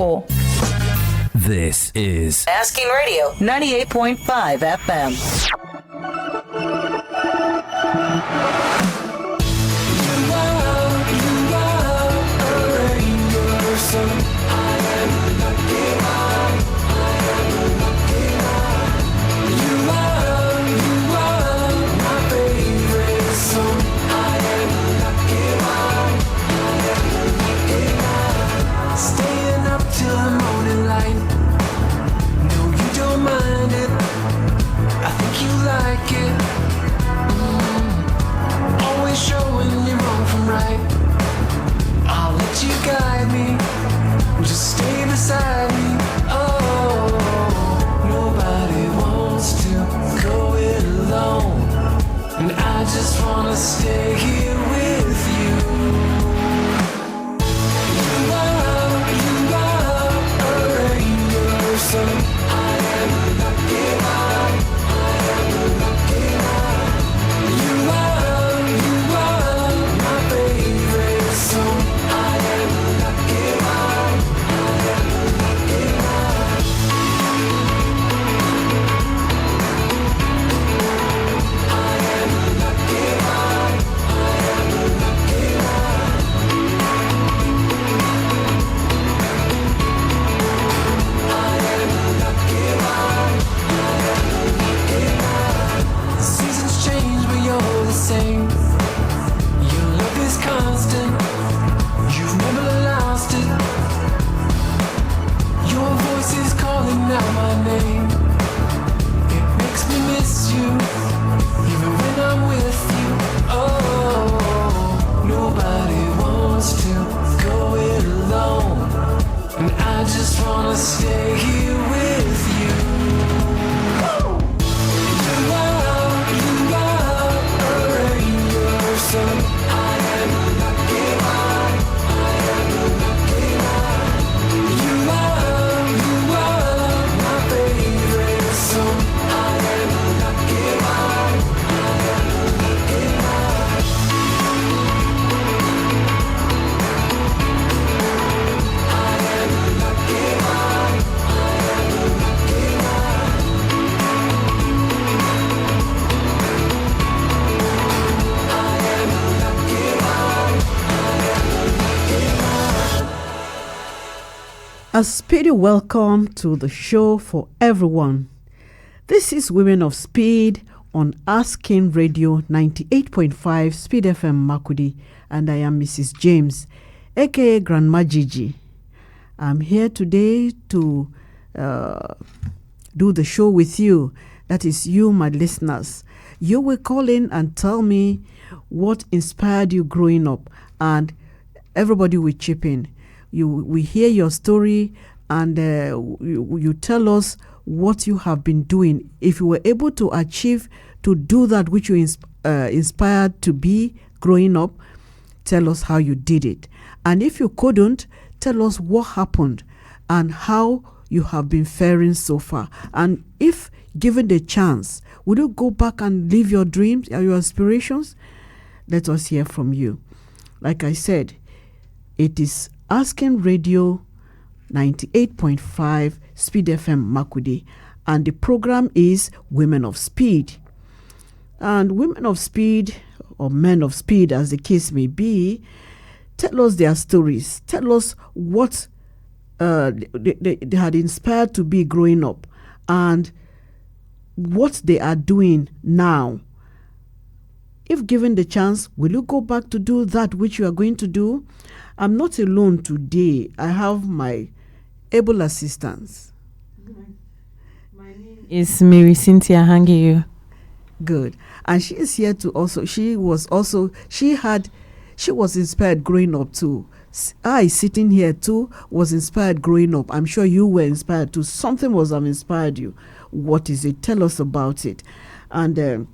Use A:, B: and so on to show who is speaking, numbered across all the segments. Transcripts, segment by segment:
A: 4.
B: This is
A: Asking Radio 98.5 FM.
C: Staying up till the morning light. No, you don't mind it. I think you like it. Always showing you wrong from right. I'll let you guide me. Just stay beside me. Oh, nobody wants to go it alone, and I just wanna stay here with you. I am lucky one. I am lucky one. You are my favorite song. I am lucky one. I am lucky one. I am lucky one. I am lucky one. Seasons change, but you're the same. Your love is constant. You've never lost it. Your voice is calling out my name. It makes me miss you, even when I'm with you. Oh, nobody wants to go it alone, and I just wanna stay here with you. I am lucky one. I am lucky one. You are my favorite song. I am lucky one. I am lucky one. I am lucky one. I am lucky one.
D: A speedy welcome to the show for everyone. This is Women of Speed on Asking Radio 98.5 Speed FM Makudi, and I am Mrs. James, A.K.A. Grandma Jiji. I'm here today to do the show with you. That is you, my listeners. You will call in and tell me what inspired you growing up, and everybody will chip in. We hear your story, and you tell us what you have been doing. If you were able to achieve to do that which you inspired to be growing up, tell us how you did it. And if you couldn't, tell us what happened and how you have been faring so far. And if given the chance, will you go back and live your dreams and your aspirations? Let us hear from you. Like I said, it is Asking Radio 98.5 Speed FM Makudi, and the program is Women of Speed. And Women of Speed, or Men of Speed as the case may be, tell us their stories. Tell us what they had inspired to be growing up and what they are doing now. If given the chance, will you go back to do that which you are going to do? I'm not alone today. I have my able assistants.
E: My name is Marysyntia Hangeior.
D: Good. And she is here to also, she was inspired growing up too. I, sitting here too, was inspired growing up. I'm sure you were inspired too. Something was inspired you. What is it? Tell us about it. And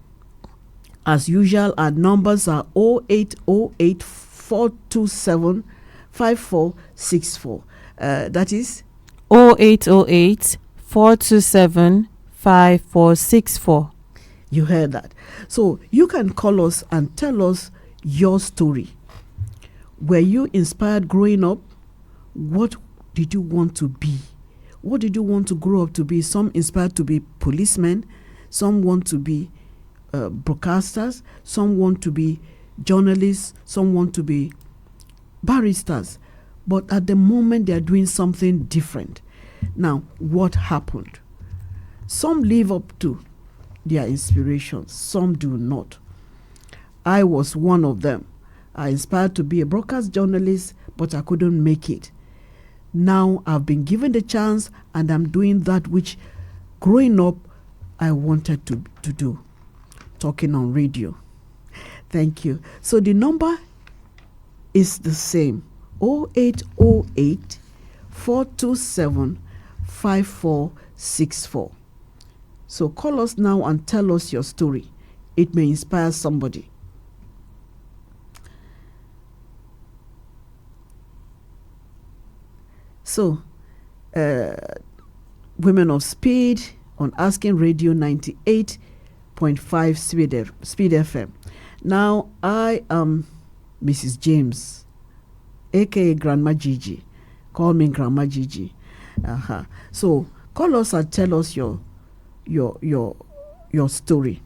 D: as usual, our numbers are 0808 427 5464. That is
E: 0808 427 5464.
D: You heard that. So you can call us and tell us your story. Were you inspired growing up? What did you want to be? What did you want to grow up to be? Some inspired to be policemen, some want to be broadcasters, some want to be journalists, some want to be barristers. But at the moment, they are doing something different. Now, what happened? Some live up to their inspirations, some do not. I was one of them. I inspired to be a broadcast journalist, but I couldn't make it. Now I've been given the chance and I'm doing that which growing up I wanted to do. Talking on radio. Thank you. So the number is the same. 0808 427 5464. So call us now and tell us your story. It may inspire somebody. So, Women of Speed on Asking Radio 98.5 Speed FM. Now, I am Mrs. James, A.K.A. Grandma Jiji. Call me Grandma Jiji. So, call us and tell us your story.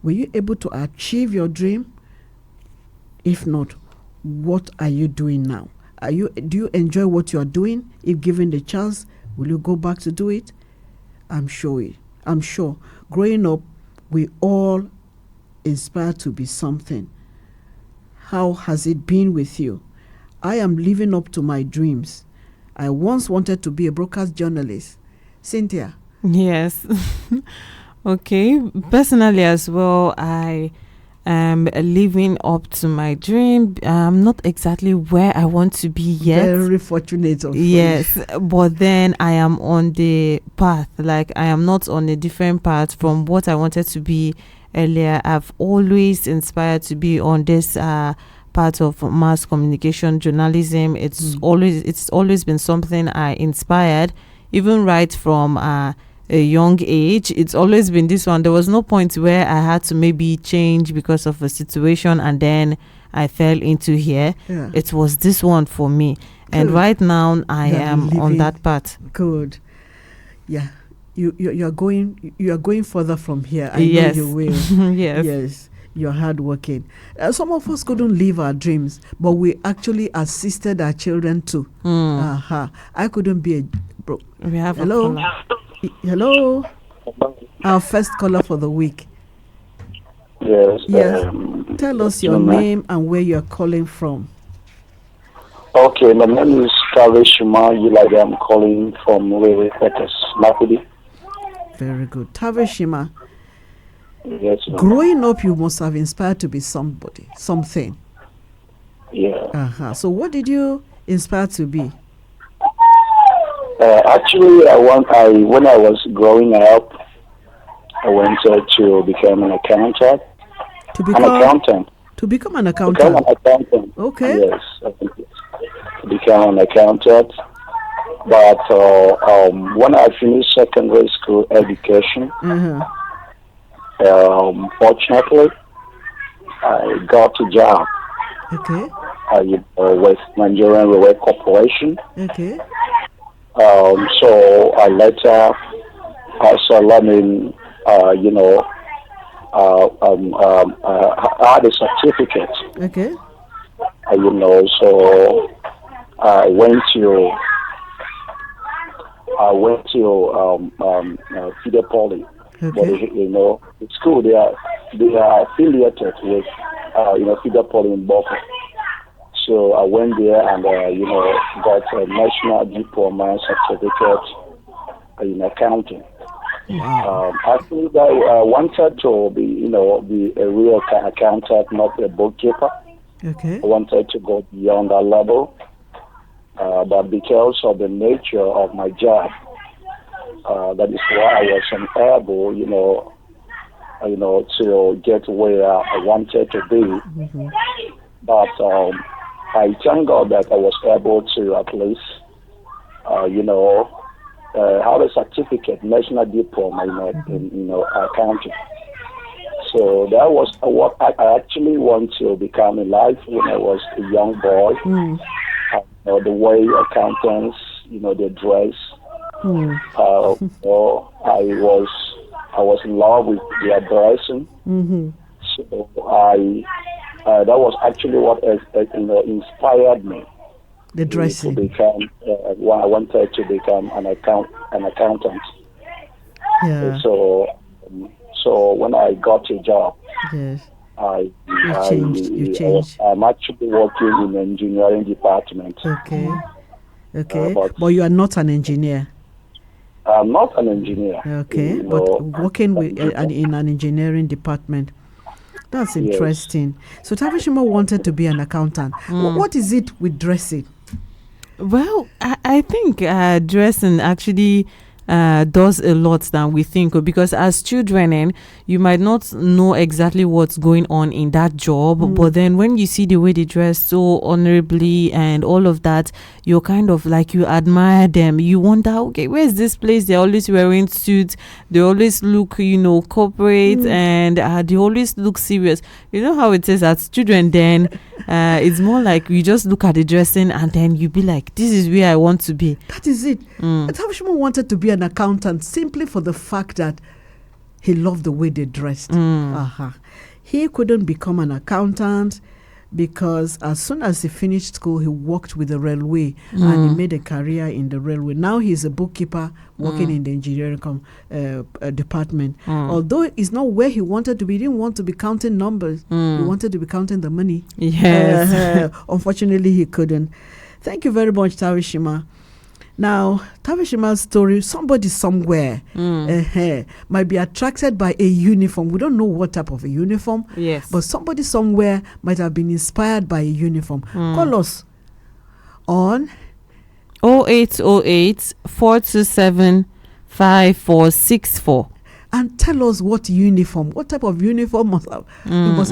D: Were you able to achieve your dream? If not, what are you doing now? Do you enjoy what you are doing? If given the chance, will you go back to do it? I'm sure. Growing up, we all inspire to be something. How has it been with you? I am living up to my dreams. I once wanted to be a broadcast journalist. Cynthia?
E: Yes. Okay. Personally as well, I am living up to my dream. I'm not exactly where I want to be yet.
D: Very fortunate.
E: Yes, but then I am on the path. Like, I am not on a different path from what I wanted to be earlier. I've always inspired to be on this part of mass communication journalism. It's always been something I inspired, even right from a young age. It's always been this one. There was no point where I had to maybe change because of a situation and then I fell into here.
D: Yeah.
E: It was this one for me. Good. And right now I am on that path.
D: Good. Yeah. You are going further from here. I
E: know
D: you will.
E: Yes.
D: Yes. You're hardworking. Some of us couldn't live our dreams, but we actually assisted our children too. I couldn't be
E: we have
D: Hello. Hello. Our first caller for the week.
F: Yes.
D: Tell us your name and where you're calling from.
F: Okay, my name is Taveshima. I'm calling from Makudi.
D: Very good. Taveshima.
F: Yes.
D: Growing up, you must have inspired to be something.
F: Yeah.
D: So what did you inspire to be?
F: Actually, when I was growing up, I wanted to become an accountant.
D: To become an accountant. Become an accountant. Okay.
F: Yes, I think to become an accountant. But when I finished secondary school education, fortunately, I got a job.
D: Okay.
F: With Nigerian Railway Corporation.
D: Okay.
F: So I later also learning, I had a certificate.
D: Okay.
F: So I went to Fide Poly.
D: Okay.
F: But, the school they are affiliated with Fide Poly in Boston. So I went there and got a national diploma certificate in accounting.
D: Wow.
F: Actually, I wanted to be a real accountant, not a bookkeeper.
D: Okay.
F: I wanted to go beyond that level, but because of the nature of my job, that is why I was unable, to get where I wanted to be.
D: Mm-hmm.
F: But I thank God that I was able to at least, have a certificate, national diploma, in accounting. So that was what I actually want to become in life when I was a young boy. The way accountants, the dress.
D: Hmm.
F: Or I was in love with their dressing.
D: Mm-hmm.
F: So that was actually what inspired me
D: The
F: to
D: dressing.
F: become. When I wanted to become an accountant.
D: Yeah.
F: So when I got a job,
D: Yes.
F: I
D: You changed.
F: I'm actually working in the engineering department.
D: Okay. Okay.
F: But
D: But you are not an engineer.
F: I'm not an engineer.
D: Okay. But working with in an engineering department. That's
F: Yes.
D: interesting. So Tavishima wanted to be an accountant. What is it with dressing?
E: Well, I think dressing actually does a lot than we think, because as children, you might not know exactly what's going on in that job, but then when you see the way they dress so honorably and all of that, you're kind of like, you admire them. You wonder, okay, where's this place? They're always wearing suits. They always look, corporate, and they always look serious. You know how it is as children then, it's more like you just look at the dressing and then you be like, this is where I want to be.
D: That is it. Tavishima wanted to be an accountant simply for the fact that he loved the way they dressed. He couldn't become an accountant because as soon as he finished school, he worked with the railway and he made a career in the railway. Now he's a bookkeeper working in the engineering department. Although it's not where he wanted to be, he didn't want to be counting numbers. He wanted to be counting the money.
E: Yes.
D: Unfortunately, he couldn't. Thank you very much, Tavishima. Now, Tavishima's story, somebody somewhere might be attracted by a uniform. We don't know what type of a uniform.
E: Yes.
D: But somebody somewhere might have been inspired by a uniform. Call us on
E: 0808 427 5464.
D: and tell us what type of uniform you must have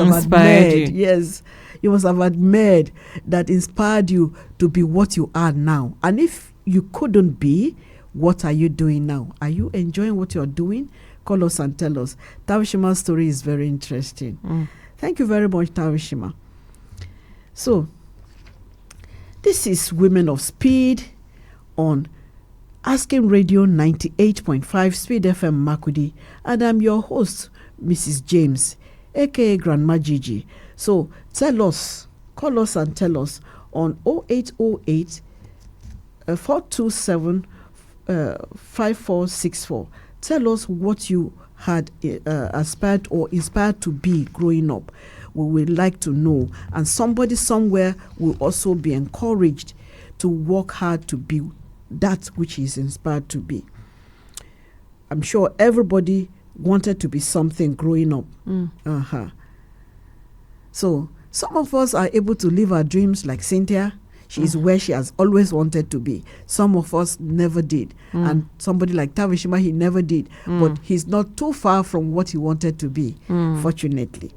E: inspired
D: admired.
E: you.
D: Yes, you must have admired that inspired you to be what you are now. And if you couldn't be, what are you doing now? Are you enjoying what you're doing? Call us and tell us. Tavishima's story is very interesting. Thank you very much, Tavishima. So, this is Women of Speed on Asking Radio 98.5 Speed FM Makudi, and I'm your host, Mrs. James, A.K.A. Grandma Jiji. So, call us and tell us on 0808 427 5464. Tell us what you had aspired or inspired to be growing up. We would like to know, and somebody somewhere will also be encouraged to work hard to be that which is inspired to be. I'm sure everybody wanted to be something growing up. So some of us are able to live our dreams, like Cynthia. She's where she has always wanted to be. Some of us never did. And somebody like Tavishima, he never did. But he's not too far from what he wanted to be, fortunately.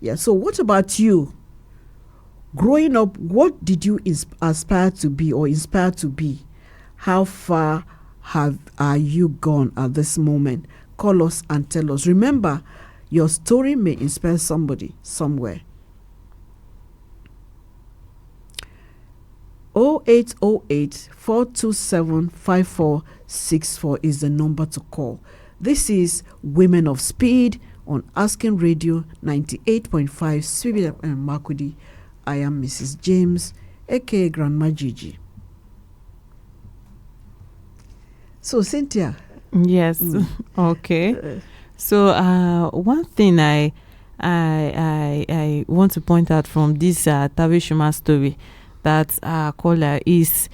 D: Yeah, so what about you? Growing up, what did you aspire to be or inspire to be? How far are you gone at this moment? Call us and tell us. Remember, your story may inspire somebody somewhere. 0808 427 5464 is the number to call. This is Women of Speed on Asking Radio 98.5 Speed FM Makudi. I am Mrs. James, A.K.A. Grandma Jiji. So, Cynthia.
E: Yes. Okay. So, one thing I want to point out from this Tavishima story that caller is,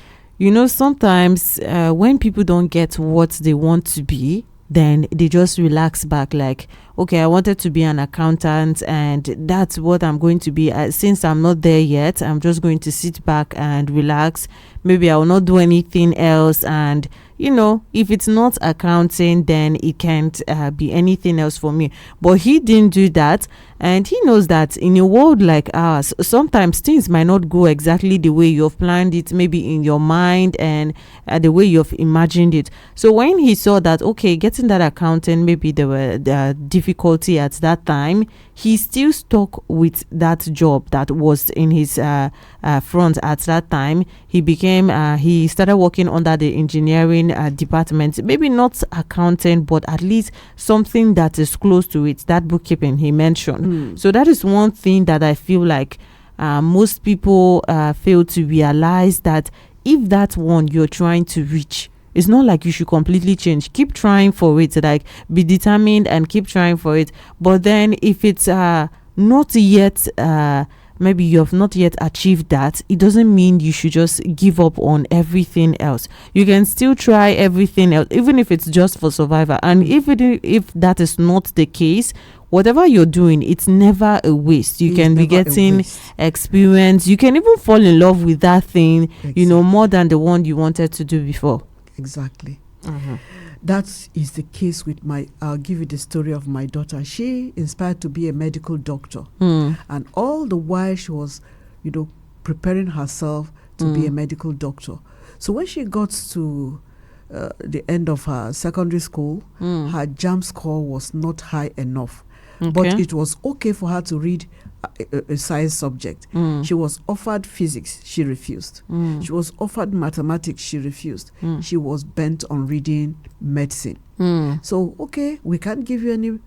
E: sometimes when people don't get what they want to be, then they just relax back, like, okay, I wanted to be an accountant and that's what I'm going to be. Since I'm not there yet, I'm just going to sit back and relax. Maybe I will not do anything else. And if it's not accounting, then it can't be anything else for me. But he didn't do that. And he knows that in a world like ours, sometimes things might not go exactly the way you've planned it, maybe in your mind and the way you've imagined it. So when he saw that, okay, getting that accounting, maybe there were difficult difficulty at that time, he still stuck with that job that was in his front at that time. He started working under the engineering department, maybe not accounting, but at least something that is close to it, that bookkeeping he mentioned. So that is one thing that I feel like most people fail to realize, that if that one you're trying to reach, it's not like you should completely change. Keep trying for it, like be determined and keep trying for it. But then if it's not yet, maybe you have not yet achieved that, it doesn't mean you should just give up on everything else. You can still try everything else, even if it's just for survival. And if that is not the case, whatever you're doing, it's never a waste. You can be getting experience. You can even fall in love with that thing, exactly, more than the one you wanted to do before.
D: Exactly. That is the case with I'll give you the story of my daughter. She inspired to be a medical doctor. And all the while she was, preparing herself to be a medical doctor. So when she got to the end of her secondary school, her JAMB score was not high enough. Okay. But it was okay for her to read a science subject. She was offered physics, she refused. She was offered mathematics, she refused. She was bent on reading medicine. So, okay, we can't give you any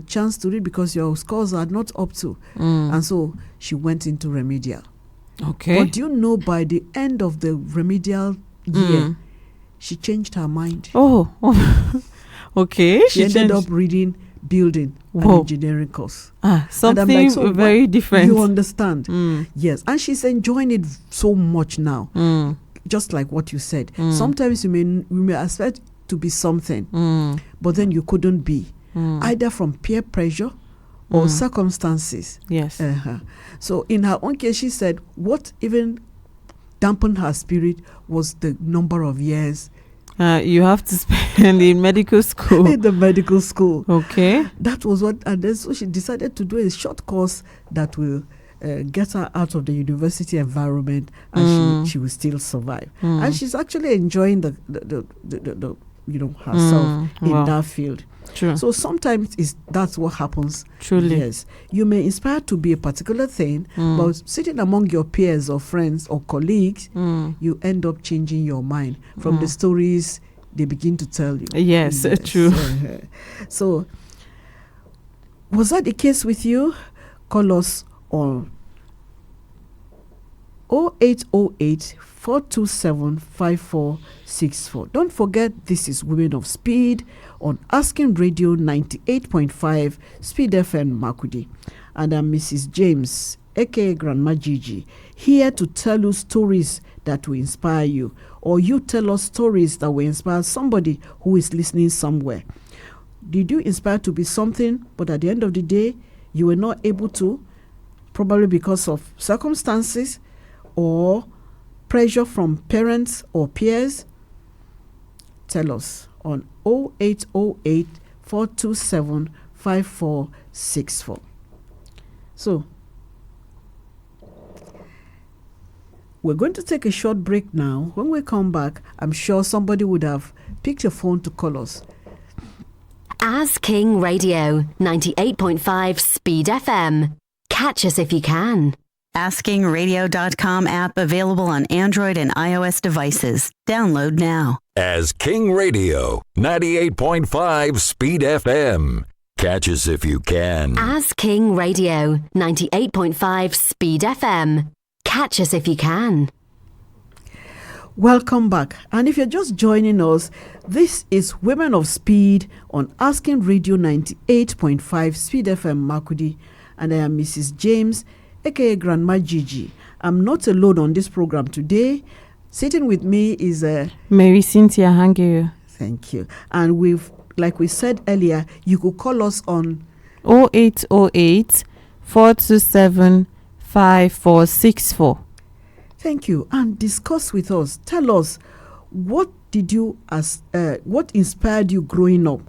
D: chance to read because your scores are not up to. And so she went into remedial.
E: Okay.
D: But do you know, by the end of the remedial year, she changed her mind.
E: Oh. Okay.
D: She ended up reading building and engineering course.
E: Something so very different.
D: You understand? Yes. And she's enjoying it so much now. Just like what you said. Sometimes we may expect to be something, but then you couldn't be. Either from peer pressure or circumstances.
E: Yes.
D: So in her own case, she said what even dampened her spirit was the number of years
E: you have to spend in medical school.
D: In the medical school.
E: Okay.
D: That was what, and then so she decided to do a short course that will get her out of the university environment, and she will still survive. And she's actually enjoying the herself in that field.
E: True.
D: So sometimes that's what happens.
E: Truly.
D: Yes. You may inspire to be a particular thing, but sitting among your peers or friends or colleagues, you end up changing your mind from the stories they begin to tell you.
E: Yes. True.
D: So, was that the case with you? Call us on 0808 427 5464. Don't forget, this is Women of Speed on Asking Radio 98.5 Speed FM Makudi. And I'm Mrs. James, A.K.A. Grandma Jiji, here to tell you stories that will inspire you, or you tell us stories that will inspire somebody who is listening somewhere. Did you inspire to be something, but at the end of the day, you were not able to, probably because of circumstances or pressure from parents or peers? Tell us on 0808 427 5464. So, we're going to take a short break now. When we come back, I'm sure somebody would have picked a phone to call us.
G: As King Radio 98.5 Speed FM. Catch us if you can.
A: AskingRadio.com app available on Android and iOS devices. Download now.
H: As King Radio 98.5 Speed FM. Catch us if you can.
G: As King Radio 98.5 Speed FM. Catch us if you can.
D: Welcome back. And if you're just joining us, this is Women of Speed on Asking Radio 98.5 Speed FM Makudi. And I am Mrs. James, A.K.A. Grandma Jiji. I'm not alone on this program today. Sitting with me is
E: Marysyntia Hangeior.
D: Thank you. And like we said earlier, you could call us on
E: 0808 427 5464.
D: Thank you. And discuss with us. Tell us, what inspired you growing up?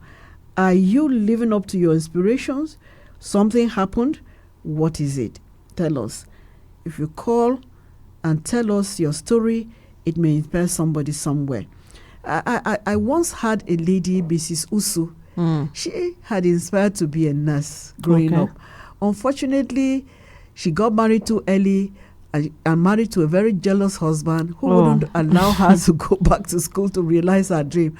D: Are you living up to your inspirations? Something happened? What is it? Tell us. If you call and tell us your story, it may inspire somebody somewhere. I once had a lady, Mrs. Usu, She had inspired to be a nurse growing up. Unfortunately, she got married too early and married to a very jealous husband who wouldn't allow her to go back to school to realize her dream.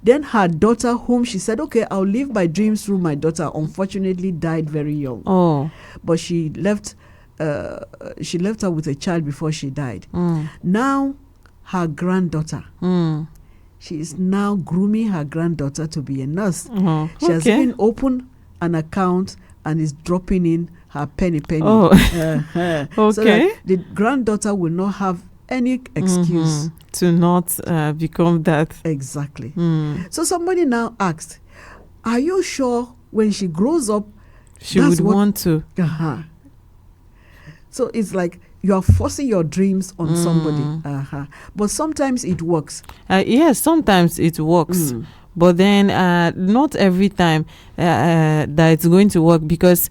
D: Then her daughter, whom she said, okay, I'll live my dreams through my daughter, unfortunately died very young. But she left her with a child before she died. Now her granddaughter, she is now grooming her granddaughter to be a nurse. She has even opened an account and is dropping in her penny. So that the granddaughter will not have any excuse
E: to not become that.
D: Exactly. So somebody now asked, are you sure when she grows up
E: she would want to?
D: So it's like you are forcing your dreams on somebody. But sometimes it works.
E: Yes, sometimes it works. But then not every time that it's going to work, because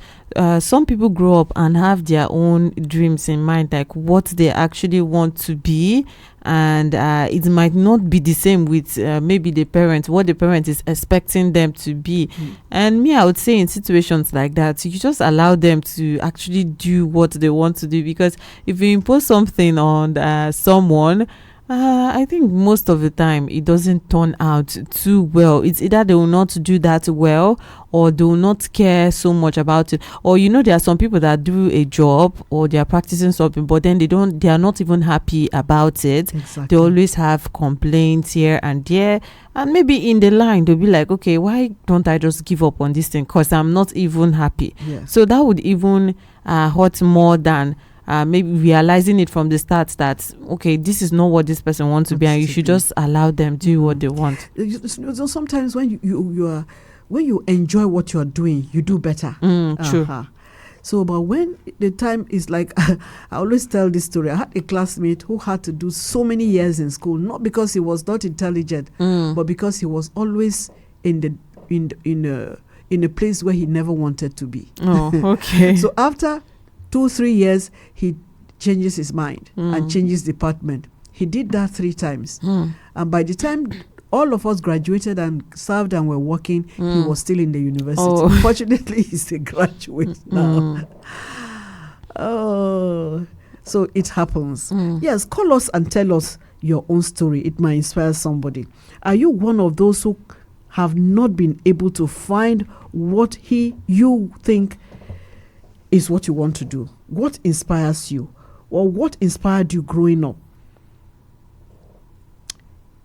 E: some people grow up and have their own dreams in mind, like what they actually want to be, and it might not be the same with maybe the parent, what the parent is expecting them to be. And me, I would say in situations like that, you just allow them to actually do what they want to do, because if you impose something on someone, I think most of the time it doesn't turn out too well. It's either they will not do that well, or they will not care so much about it. Or there are some people that do a job or they are practicing something, but then they are not even happy about it.
D: Exactly.
E: They always have complaints here and there, and maybe in the line they'll be like, okay, why don't I just give up on this thing, because I'm not even happy. So that would even hurt more than maybe realizing it from the start that, okay, this is not what this person wants to be, and you should just allow them do what they want.
D: Sometimes when you enjoy what you're doing, you do better.
E: True.
D: So, but when the time is like, I always tell this story. I had a classmate who had to do so many years in school, not because he was not intelligent, but because he was always in a place where he never wanted to be. So after 2-3 years, he changes his mind and changes department. He did that 3 times. And by the time all of us graduated and served and were working, he was still in the university. Unfortunately, he's a graduate now. So it happens. Yes, call us and tell us your own story. It might inspire somebody. Are you one of those who have not been able to find what you think is what you want to do? What inspires you? Or what inspired you growing up?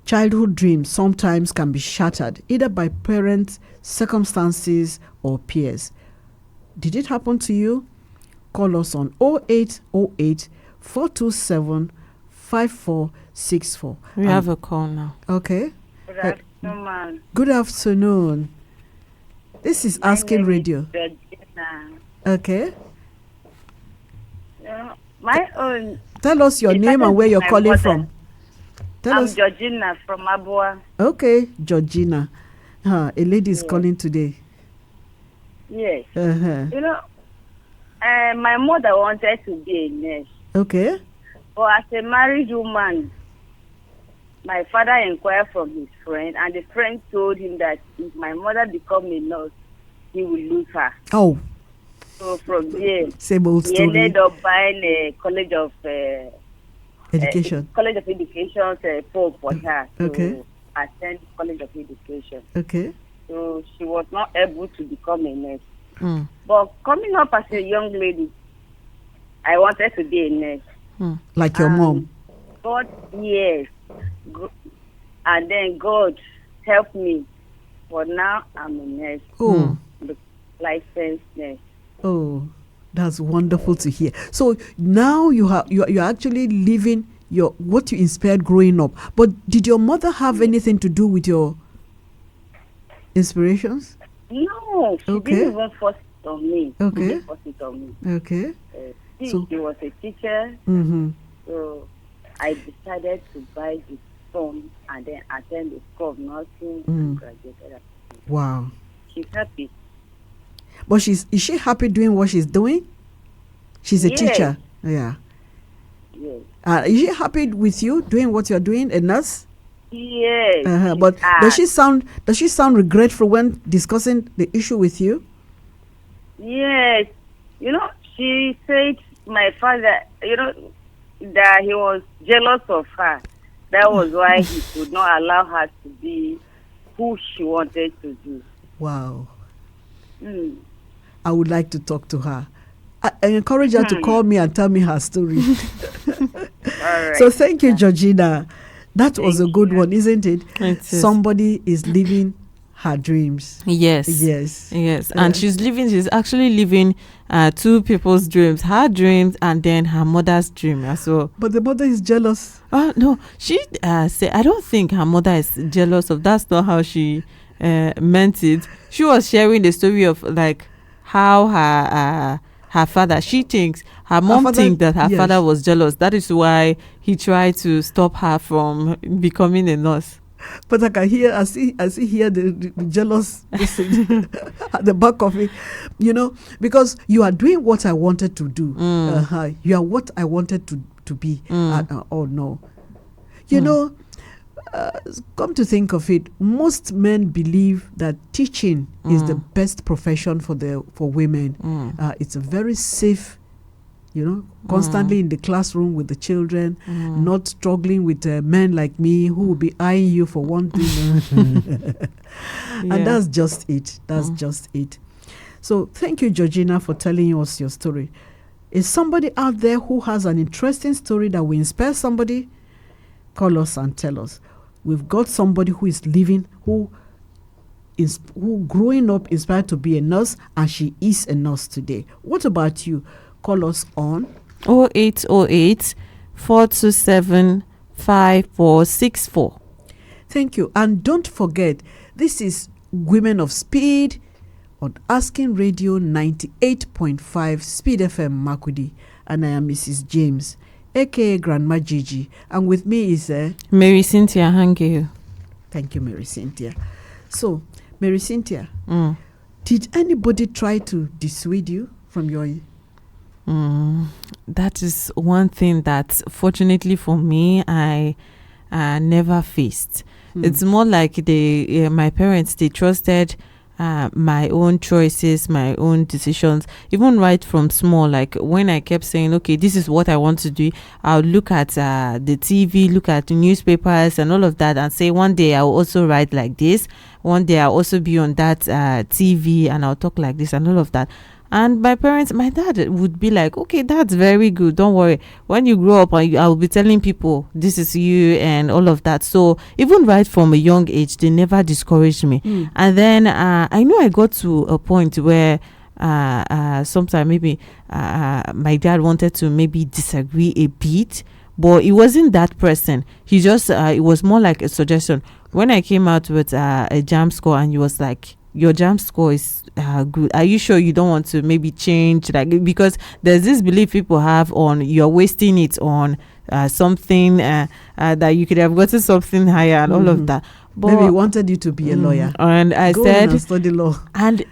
D: Childhood dreams sometimes can be shattered either by parents, circumstances, or peers. Did it happen to you? Call us on 0808 427 5464.
E: We have a call now.
D: Okay.
I: Good afternoon, ma'am.
D: Good afternoon. This is Asking Radio. Okay.
I: My own.
D: Tell us your name and where you're calling from.
I: I'm Georgina from Abua.
D: Okay, Georgina. A lady is calling today.
I: Yes. My mother wanted to be a nurse.
D: Okay.
I: But as a married woman, my father inquired from his friend, and the friend told him that if my mother become a nurse, he will lose her.
D: Oh.
I: So from there,
D: same old story.
I: He ended up buying a college of
D: education.
I: College of Education for her
D: to
I: attend College of Education.
D: Okay.
I: So she was not able to become a nurse. But coming up as a young lady, I wanted to be a nurse.
D: Like your mom.
I: God, yes. And then God helped me. But now I'm a nurse.
D: Oh.
I: Licensed nurse.
D: Oh, that's wonderful to hear. So now you're actually living what you inspired growing up. But did your mother have anything to do with your inspirations?
I: No, she didn't even force it on me.
D: Okay.
I: She didn't force it on me.
D: Okay.
I: She was a teacher. So I decided to buy the phone and then attend the school of nursing and graduated.
D: Wow.
I: She's happy.
D: But is she happy doing what she's doing? She's a teacher. Yeah.
I: Yes.
D: Is she happy with you doing what you're doing, a nurse?
I: Yes.
D: But does she sound regretful when discussing the issue with you?
I: Yes. She said my father, that he was jealous of her. That was why he could not allow her to be who she wanted to be.
D: Wow.
I: Mm.
D: I would like to talk to her. I encourage her to call me and tell me her story.
I: All right.
D: So thank you, Georgina. That was a good one, isn't it?
E: It is.
D: Somebody is living her dreams.
E: Yes. And she's actually living two people's dreams, her dreams and then her mother's dream as well.
D: But the mother is jealous.
E: No, she said, I don't think her mother is jealous of. That's not how she meant it. She was sharing the story of like how her father, she thinks her mom thinks that her father was jealous. That is why he tried to stop her from becoming a nurse.
D: But I can hear, I see here the jealous at the back of it, because you are doing what I wanted to do. You are what I wanted to be. Oh no, come to think of it, most men believe that teaching is the best profession for women. It's a very safe, constantly in the classroom with the children, not struggling with men like me who will be eyeing you for one thing. And that's just it. Just it. So thank you, Georgina, for telling us your story. Is somebody out there who has an interesting story that will inspire somebody? Call us and tell us. We've got somebody who is living, who growing up inspired to be a nurse, and she is a nurse today. What about you? Call us on
E: 0808 427 5464.
D: Thank you. And don't forget, this is Women of Speed on Asking Radio 98.5 Speed FM Makudi. And I am Mrs. James, A.K.A. Grandma Jiji. And with me is
E: Marysyntia Hangeior.
D: Thank you, Marysyntia. So, Marysyntia, did anybody try to dissuade you from your...
E: That is one thing that, fortunately for me, I never faced. It's more like my parents, they trusted my own choices, my own decisions, even right from small. Like when I kept saying, okay, this is what I want to do, I'll look at the TV, look at the newspapers and all of that, and say one day I'll also write like this, one day I'll also be on that TV and I'll talk like this and all of that. And my dad would be like, okay, that's very good, don't worry, when you grow up I will be telling people this is you and all of that. So even right from a young age, they never discouraged me. And then I know I got to a point where sometime maybe my dad wanted to maybe disagree a bit, but it wasn't that person. He just it was more like a suggestion. When I came out with a jam score and he was like, your jam score is good, are you sure you don't want to maybe change, like, because there's this belief people have on you're wasting it on something that you could have gotten something higher and all of that. But
D: maybe he wanted you to be a lawyer,
E: and I
D: go
E: said
D: and study law.
E: And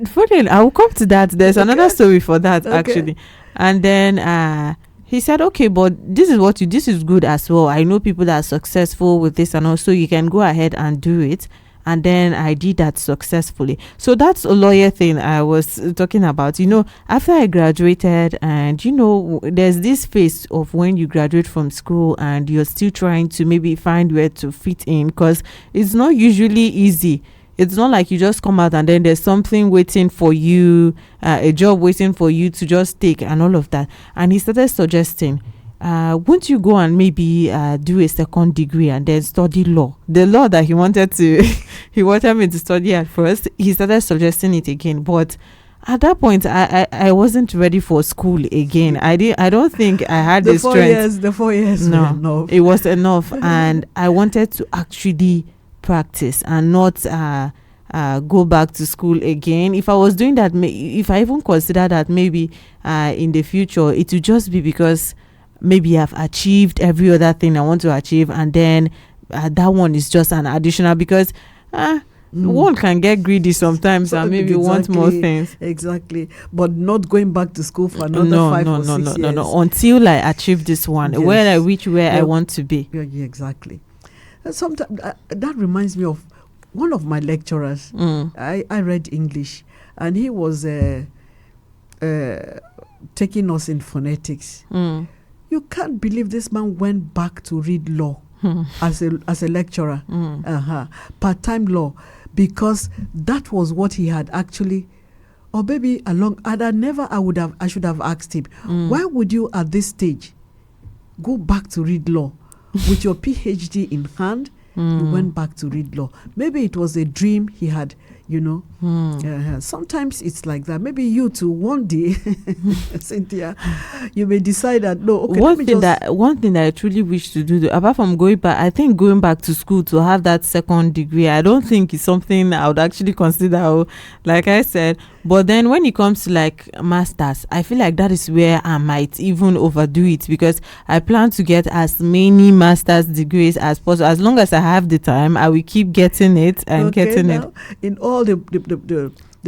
E: funny, I will come to that. There's another story for that actually. And then he said, okay, but this is good as well. I know people that are successful with this, and also you can go ahead and do it. And then I did that successfully. So that's a lawyer thing I was talking about. After I graduated, and there's this phase of when you graduate from school and you're still trying to maybe find where to fit in, because it's not usually easy. It's not like you just come out and then there's something waiting for you, a job waiting for you to just take and all of that. And he started suggesting, won't you go and maybe do a second degree and then study law? The law that he wanted me to study at first, he started suggesting it again. But at that point, I wasn't ready for school again. I don't think I had the strength.
D: The 4 years.
E: No, it was enough. And I wanted to actually practice and not go back to school again. If I was doing that, if I even consider that maybe in the future, it would just be because maybe I've achieved every other thing I want to achieve, and then that one is just an additional, because one can get greedy sometimes and maybe want more things.
D: Exactly. But not going back to school for another 5 or 6 years.
E: No, until I achieve this one, where I reach where I want to be.
D: Yeah, exactly. Sometimes that reminds me of one of my lecturers. I read English, and he was taking us in phonetics. You can't believe this man went back to read law as a lecturer, part-time law, because that was what he had actually. Or maybe along, I should have asked him, why would you at this stage go back to read law with your PhD in hand? You went back to read law. Maybe it was a dream he had, sometimes it's like that. Maybe you too, one day, Cynthia, you may decide that, no, okay,
E: one thing that I truly wish to do, apart from going back, I think going back to school to have that second degree, I don't think it's something I would actually consider, like I said. But then when it comes to like masters, I feel like that is where I might even overdo it, because I plan to get as many master's degrees as possible. As long as I have the time, I will keep getting it and getting it.
D: In all the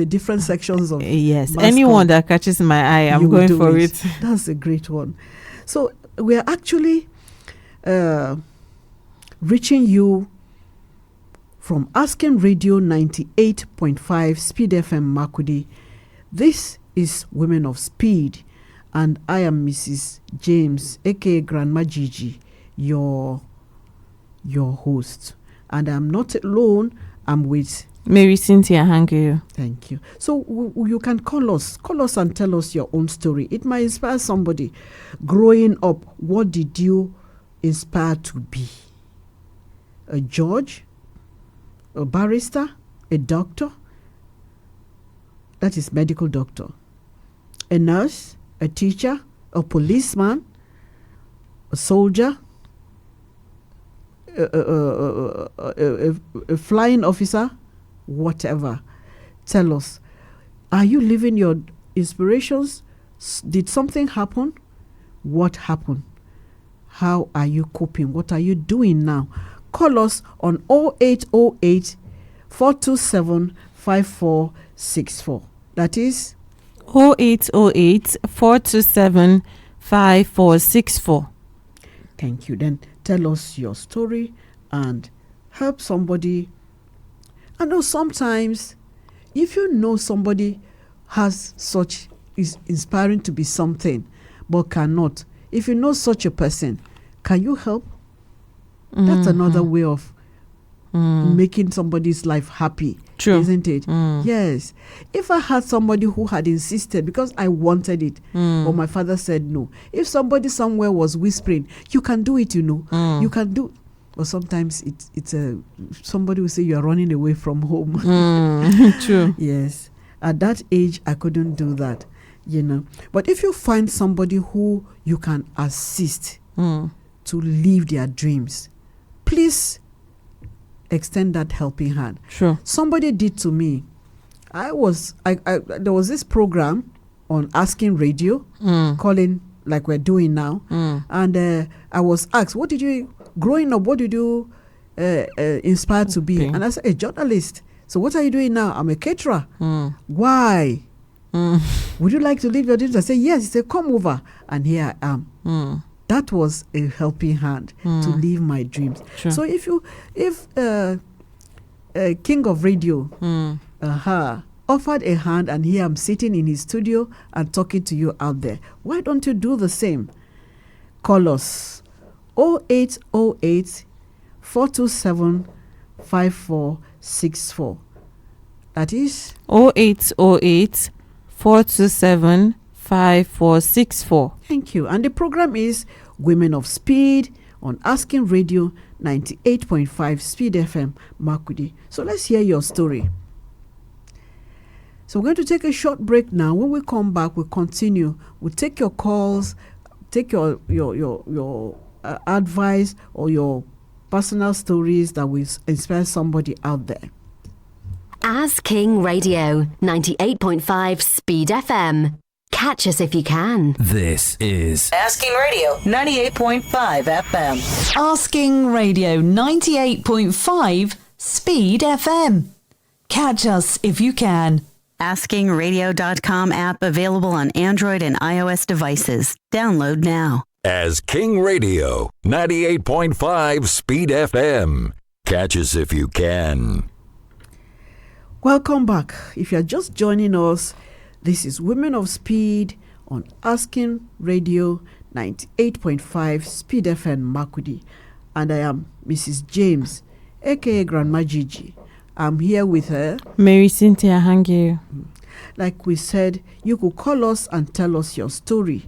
D: different sections of
E: yes,
D: mass
E: anyone that catches my eye, I'm going for it.
D: That's a great one. So we are actually reaching you from Asking Radio 98.5 Speed FM Makudi. This is Women of Speed, and I am Mrs. James, A.K.A. Grandma Jiji, your host. And I'm not alone, I'm with
E: Marysyntia Hangeior.
D: Thank you. So you can call us and tell us your own story. It might inspire somebody. Growing up, what did you inspire to be? A judge? A barrister? A doctor? That is medical doctor. A nurse? A teacher? A policeman? A soldier? A flying officer? Whatever. Tell us. Are you living your inspirations? Did something happen? What happened? How are you coping? What are you doing now? Call us on 0808 427 5464. That is
E: 0808 427 5464.
D: Thank you. Then tell us your story and help somebody. I know sometimes if you know somebody has such, is inspiring to be something but cannot, if you know such a person, can you help? That's another way of making somebody's life happy. True. Isn't it? Yes. If I had somebody who had insisted because I wanted it, but my father said no. If somebody somewhere was whispering, you can do it, you can do. But sometimes it's somebody will say you are running away from home.
E: True.
D: Yes. At that age, I couldn't do that, But if you find somebody who you can assist to live their dreams, please extend that helping hand.
E: Sure.
D: Somebody did to me. There was this program on Asking Radio, calling like we're doing now, and I was asked, growing up, what did you inspire to be? And I said, a journalist. So what are you doing now? I'm a caterer. Why? Would you like to live your dreams? I said, yes. He said, come over. And here I am. That was a helping hand to live my dreams. Sure. So if King of Radio offered a hand, and here I'm sitting in his studio and talking to you out there, why don't you do the same? Call us 0808 427 5464. That is
E: 0808 427 5464.
D: Thank you. And the program is Women of Speed on Asking Radio 98.5 Speed FM Makudi. So let's hear your story. So we're going to take a short break now. When we come back, we'll continue. We'll take your calls, take your advice or your personal stories that will inspire somebody out there.
G: As King Radio 98.5 Speed FM. Catch us if you can.
B: This is
A: Asking Radio 98.5 FM. Asking Radio 98.5 Speed FM. Catch us if you can. AskingRadio.com app available on Android and iOS devices. Download now.
H: As King Radio 98.5 Speed FM. Catch us if you can.
D: Welcome back. If you're just joining us, this is Women of Speed on Asking Radio 98.5 Speed FM Makudi. And I am Mrs. James, A.K.A. Grandma Jiji. I'm here with her,
E: Marysyntia Hangeior.
D: Like we said, you could call us and tell us your story.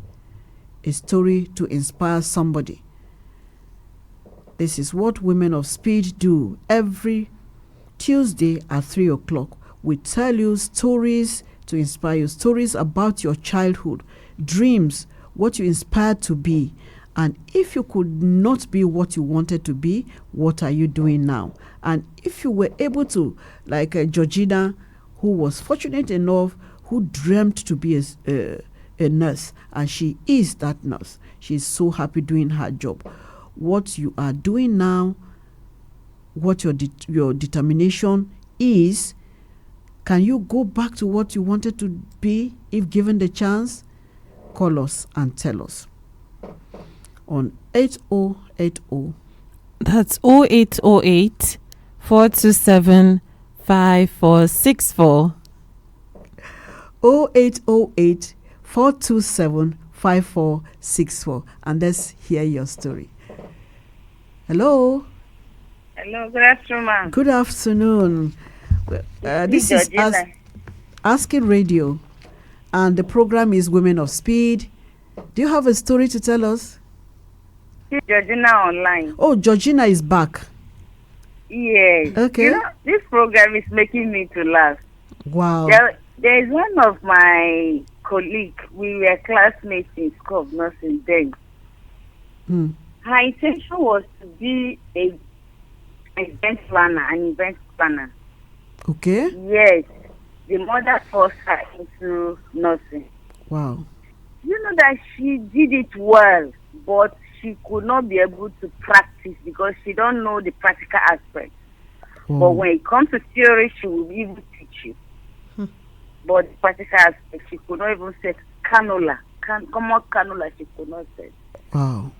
D: A story to inspire somebody. This is what Women of Speed do every Tuesday at 3 o'clock. We tell you stories to inspire you, stories about your childhood, dreams, what you inspired to be. And if you could not be what you wanted to be, what are you doing now? And if you were able to, like Georgina, who was fortunate enough, who dreamt to be a nurse, and she is that nurse. She's so happy doing her job. What you are doing now, what your determination is, can you go back to what you wanted to be if given the chance? Call us and tell us on 8080.
E: That's 0808 427 5464.
D: 0808 427 5464. And let's hear your story. Hello.
I: Hello, good afternoon, ma'am.
D: Good afternoon. This is Asking Radio, and the program is Women of Speed. Do you have a story to tell us?
I: Georgina online.
D: Oh, Georgina is back.
I: Yes.
D: Okay.
I: You know, this program is making me to laugh.
D: Wow.
I: There is one of my colleagues. We were classmates in school of nursing then. Her intention was to be an event planner.
D: Okay.
I: Yes. The mother forced her into nursing.
D: Wow.
I: You know that she did it well, but she could not be able to practice because she don't know the practical aspect. But when it comes to theory, she will even teach you. But the practical aspect, she could not even say cannula. Common cannula, she could not say.
D: Wow.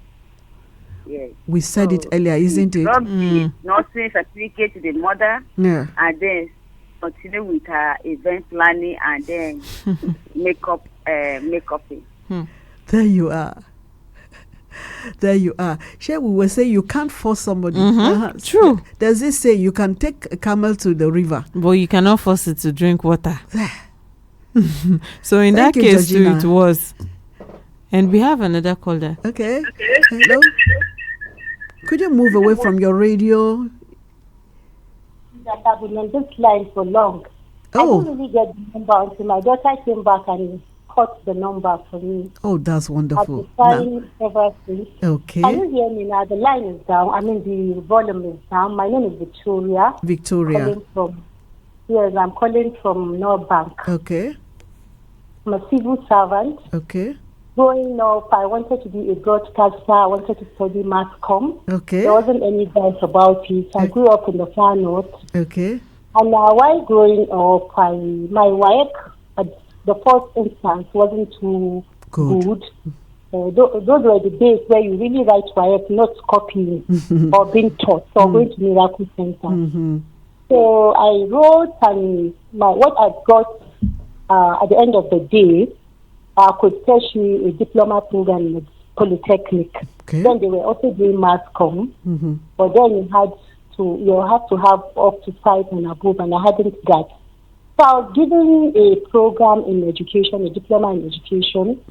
I: Yes.
D: We said it earlier, isn't it?
I: The nursing certificate to the mother,
D: Yeah.
I: and then continue with her event planning, and then makeup.
D: There you are. There you are. Sure, we were saying you can't force somebody.
E: True.
D: There's this say you can take a camel to the river,
E: but you cannot force it to drink water. So in
D: Thank
E: that
D: you,
E: case too,
D: Georgina.
E: it was. And we have another caller.
D: Okay. Hello. Could you move away from your radio?
J: That I've been on this line for long.
D: Oh.
J: I didn't really get the number until my daughter came back and caught the number for me.
D: Oh, that's
J: I've
D: wonderful.
J: been trying ever since.
D: Okay.
J: Can you hear me now? The line is down. I mean, the volume is down. My name is Victoria.
D: Victoria.
J: I'm calling from North Bank.
D: Okay.
J: I'm a civil servant.
D: Okay.
J: Growing up, I wanted to be a broadcaster. I wanted to study mass comm.
D: Okay.
J: There wasn't any doubt about it. I grew up in the far north.
D: Okay.
J: And while growing up, my work at the first instance wasn't too good. Those were the days where you really write work, not copying or being taught or going to miracle center. So I wrote, and what I got at the end of the day, I could tertiary a diploma program in Polytechnic.
D: Okay.
J: Then they were also doing mass comm, but then you have to have up to 5 and above, and I hadn't got. So I was given a program in education, a diploma in education,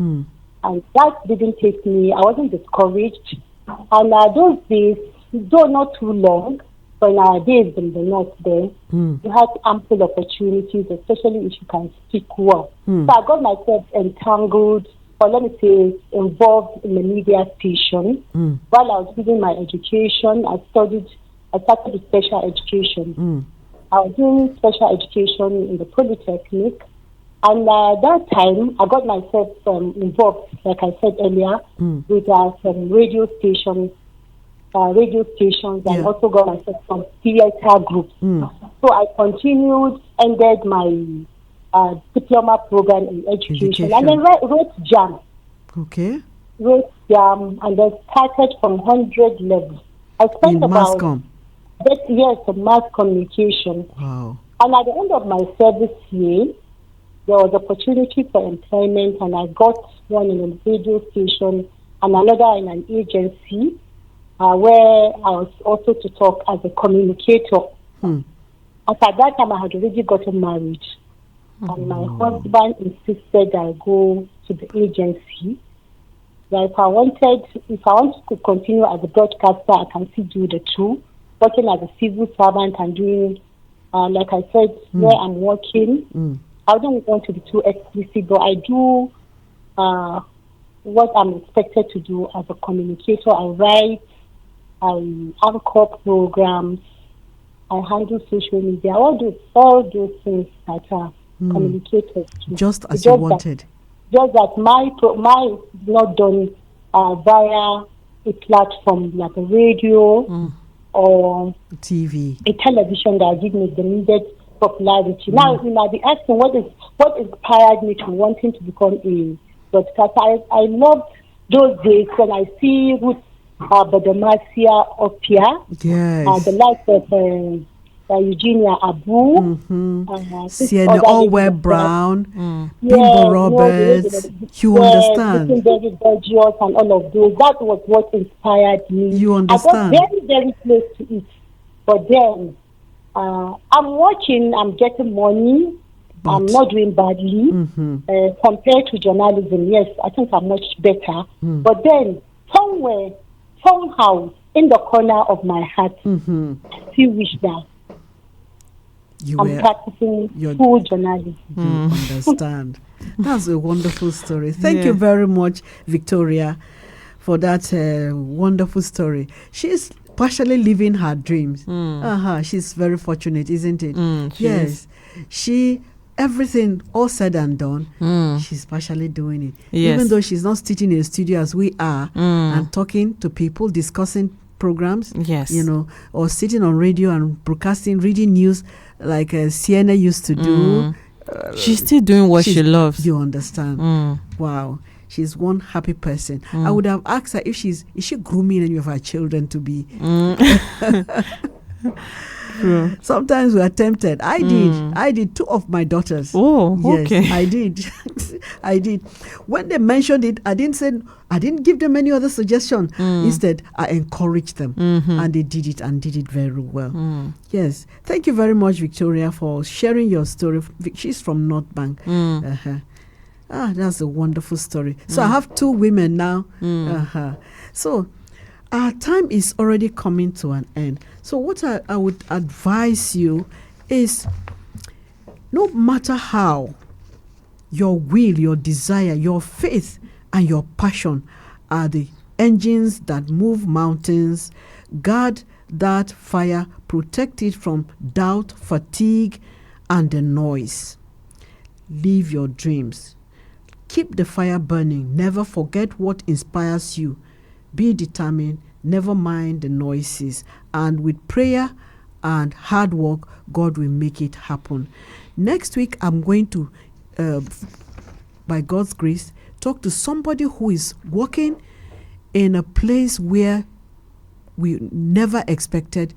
J: and that didn't take me. I wasn't discouraged, and those days, though not too long, but in our days in the north there, you had ample opportunities, especially if you can speak well. So I got myself entangled, or let me say, involved in the media station. While I was doing my education, I started with special education. I was doing special education in the Polytechnic. And that time, I got myself involved, like I said earlier, with some radio stations, and also got myself from theater groups. So I continued, ended my diploma program in education. And then wrote JAM.
D: Okay.
J: Wrote JAM, and then started from 100 level. I spent
D: in
J: about
D: Mascom.
J: Yes, mass communication.
D: Wow.
J: And at the end of my service year, there was opportunity for employment, and I got one in a radio station and another in an agency where I was also to talk as a communicator. And at that time, I had already gotten married. And my husband insisted I go to the agency. That if I want to continue as a broadcaster, I can still do the two. Working as a civil servant and doing, like I said, where I'm working. I don't want to be too explicit, but I do what I'm expected to do as a communicator. I write, I anchor programs, I handle social media, all those things that are communicators do.
D: Just as you wanted.
J: Just that my is not done via a platform like a radio or
D: TV,
J: a television that gives me the needed popularity. Now you might be asking what inspired me to wanting to become a broadcaster. I loved those days when I see Ruth Badomasia Opia, the likes of Eugenia Abu,
D: Sienna Alwell Brown, Bimbo Roberts. You understand?
J: David Burgess and all of those. That was what inspired me.
D: You understand?
J: I got very, very close to it. But then, I'm watching, I'm getting money. But I'm not doing badly. Compared to journalism, yes, I think I'm much better. But then, somehow, in the corner of my heart, I still wish that I'm practicing full journalism.
D: You understand. That's a wonderful story. Thank you very much, Victoria, for that wonderful story. She's partially living her dreams. She's very fortunate, isn't it? Yes. Everything all said and done, she's partially doing it. Even though she's not sitting in a studio as we are and talking to people, discussing programs, or sitting on radio and broadcasting, reading news like Sienna used to do.
E: She's still doing what she loves.
D: You understand? Wow. She's one happy person. I would have asked her if is she grooming any of her children to be. Sometimes we are tempted. I did 2 of my daughters.
E: Oh,
D: yes,
E: okay.
D: I did. I did. When they mentioned it, I didn't give them any other suggestion. Instead, I encouraged them, and they did it and did it very well. Yes, thank you very much, Victoria, for sharing your story. She's from North Bank. That's a wonderful story. So I have 2 women now. So our time is already coming to an end. So what I would advise you is, no matter how, your will, your desire, your faith, and your passion are the engines that move mountains. Guard that fire, protect it from doubt, fatigue, and the noise. Live your dreams. Keep the fire burning. Never forget what inspires you. Be determined. Never mind the noises. And with prayer and hard work, God will make it happen. Next week, I'm going to, by God's grace, talk to somebody who is working in a place where we never expected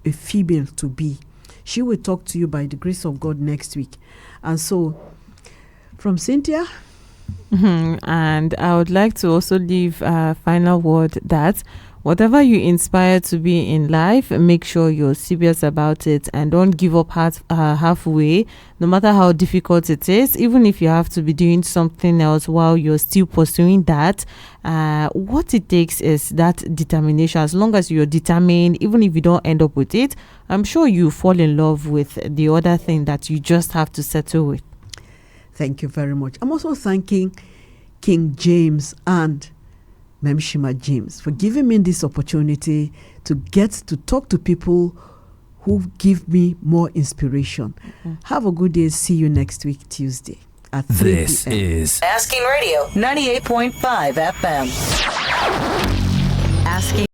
D: a female to be. She will talk to you by the grace of God next week. And so, from Cynthia.
E: And I would like to also leave a final word that whatever you inspire to be in life, make sure you're serious about it and don't give up halfway, no matter how difficult it is. Even if you have to be doing something else while you're still pursuing that, what it takes is that determination. As long as you're determined, even if you don't end up with it, I'm sure you fall in love with the other thing that you just have to settle with.
D: Thank you very much. I'm also thanking King James and Memshima James for giving me this opportunity to get to talk to people who give me more inspiration. Have a good day. See you next week, Tuesday at 3
B: This
D: p.m.
B: is
A: Asking Radio 98.5 FM. Asking